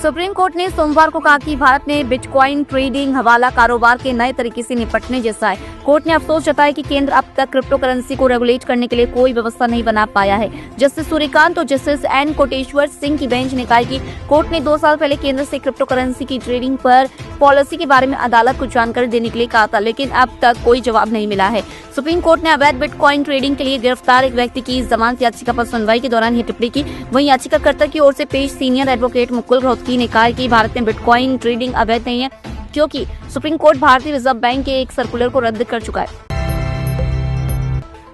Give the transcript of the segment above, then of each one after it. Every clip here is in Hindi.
सुप्रीम कोर्ट ने सोमवार को कहा कि भारत में बिटकॉइन ट्रेडिंग हवाला कारोबार के नए तरीके से निपटने जैसा है। कोर्ट ने अफसोस जताया कि केंद्र अब तक क्रिप्टो करेंसी को रेगुलेट करने के लिए कोई व्यवस्था नहीं बना पाया है। जस्टिस सूर्यकांत और जस्टिस एन कोटेश्वर सिंह की बेंच ने कहा कि कोर्ट ने 2 साल पहले केंद्र से क्रिप्टो करेंसी की ट्रेडिंग पर पॉलिसी के बारे में अदालत को जानकारी देने के लिए कहा था, लेकिन अब तक कोई जवाब नहीं मिला है। सुप्रीम कोर्ट ने अवैध बिटकॉइन ट्रेडिंग के लिए गिरफ्तार एक व्यक्ति की जमानत याचिका पर सुनवाई के दौरान यह टिप्पणी की। वहीं याचिकाकर्ता की ओर से पेश सीनियर एडवोकेट मुकुल रोहतगी ने कहा कि भारत में बिटकॉइन ट्रेडिंग अवैध नहीं है, क्योंकि सुप्रीम कोर्ट भारतीय रिजर्व बैंक के एक सर्कुलर को रद्द कर चुका है।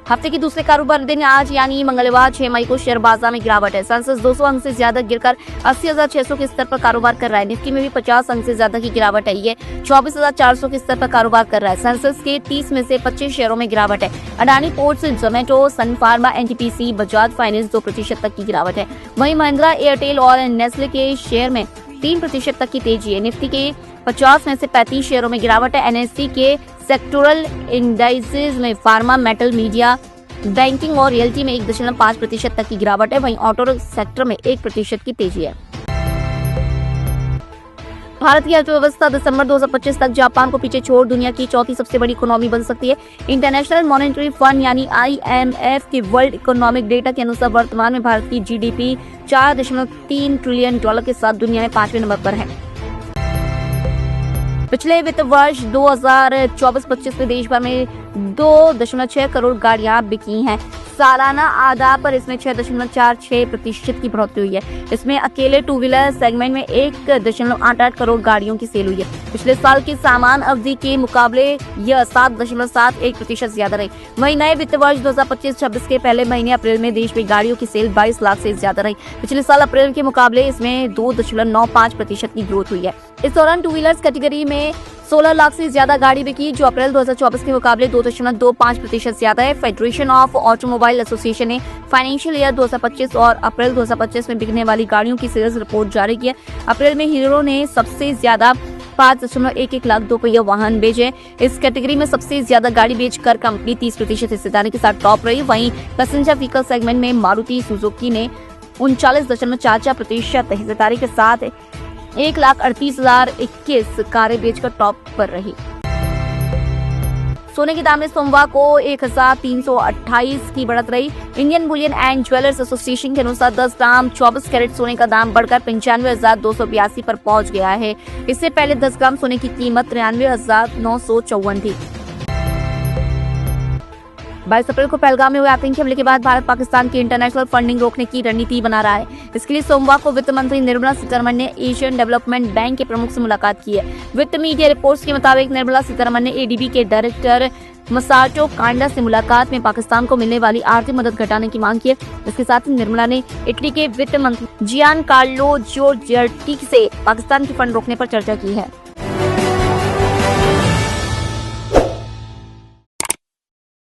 हफ्ते की दूसरे कारोबार दिन आज यानी मंगलवार 6 मई को शेयर बाजार में गिरावट है। सेंसेक्स 200 अंक से ज्यादा गिरकर 80,600 के स्तर पर कारोबार कर रहा है। निफ्टी में भी 50 अंक से ज्यादा की गिरावट है। ये 24,400 के स्तर पर कारोबार कर रहा है। सेंसेक्स के 30 में से 25 शेयरों में गिरावट है। अडानी पोर्ट्स, जोमेटो, सन फार्मा, एनटीपीसी, बजाज फाइनेंस 2% तक की गिरावट है। वहीं महिंद्रा, एयरटेल और नेस्ले के शेयर में 3% तक की तेजी है। निफ्टी के 50 में से 35 शेयरों में गिरावट है। एनएससी के सेक्टोरल इंडाइसेस में फार्मा, मेटल, मीडिया, बैंकिंग और रियल्टी में 1.5% तक की गिरावट है। वहीं ऑटो सेक्टर में 1% की तेजी है। भारत की अर्थव्यवस्था दिसंबर 2025 तक जापान को पीछे छोड़ दुनिया की चौथी सबसे बड़ी इकोनॉमी बन सकती है। इंटरनेशनल मॉनेटरी फंड यानी IMF के वर्ल्ड इकोनॉमिक डेटा के अनुसार वर्तमान में भारत की GDP $4.3 ट्रिलियन के साथ दुनिया में 5वें नंबर पर है। पिछले वित्त वर्ष 2024-25 में देश भर में 2.6 करोड़ गाड़ियां बिकी हैं। सालाना आधार पर इसमें 6.46% की बढ़ोतरी हुई है। इसमें अकेले टू व्हीलर सेगमेंट में 1.88 करोड़ गाड़ियों की सेल हुई है। पिछले साल की समान अवधि के मुकाबले यह 7.71% ज्यादा रही। वहीं नए वित्त वर्ष 2025-26 के पहले महीने अप्रैल में देश में गाड़ियों की सेल 22 लाख से ज्यादा रही। पिछले साल अप्रैल के मुकाबले इसमें 2.95% की ग्रोथ हुई है। इस दौरान टू व्हीलर्स कैटेगरी में 16 लाख से ज्यादा गाड़ी बिकी, जो अप्रैल 2024 के मुकाबले 2.25% ज्यादा है। फेडरेशन ऑफ ऑटोमोबाइल एसोसिएशन ने फाइनेंशियल ईयर 2025 और अप्रैल 2025 में बिकने वाली गाड़ियों की सेल्स रिपोर्ट जारी की है। अप्रैल में हीरो ने सबसे ज्यादा 5.11 लाख दोपहिया वाहन बेचे। इस कैटेगरी में सबसे ज्यादा गाड़ी बेचकर कंपनी 30% हिस्सेदारी के साथ टॉप रही। वहीं पैसेंजर व्हीकल सेगमेंट में मारुति सुजुकी ने 39.44% हिस्सेदारी के साथ 1,38,021 कारें बेचकर टॉप पर रही। सोने के दाम में सोमवार को 1,328 की बढ़त रही। Indian Boolean and jewellers association के अनुसार 10 ग्राम 24 कैरेट सोने का दाम बढ़कर 95,282 पर पहुंच गया है। इससे पहले 10 ग्राम सोने की कीमत 93,954 थी। 22 अप्रैल को पहलगाम में हुए आतंकी हमले के बाद भारत पाकिस्तान की इंटरनेशनल फंडिंग रोकने की रणनीति बना रहा है। इसके लिए सोमवार को वित्त मंत्री निर्मला सीतारमण ने एशियन डेवलपमेंट बैंक के प्रमुख से मुलाकात की है। वित्त मीडिया रिपोर्ट्स के मुताबिक निर्मला सीतारमण ने ADB के डायरेक्टर मसाटो कांडा से मुलाकात में पाकिस्तान को मिलने वाली आर्थिक मदद घटाने की मांग की है। इसके साथ ही निर्मला ने इटली के वित्त मंत्री जियान कार्लो जोर्जेटी से पाकिस्तान की फंड रोकने पर चर्चा की है।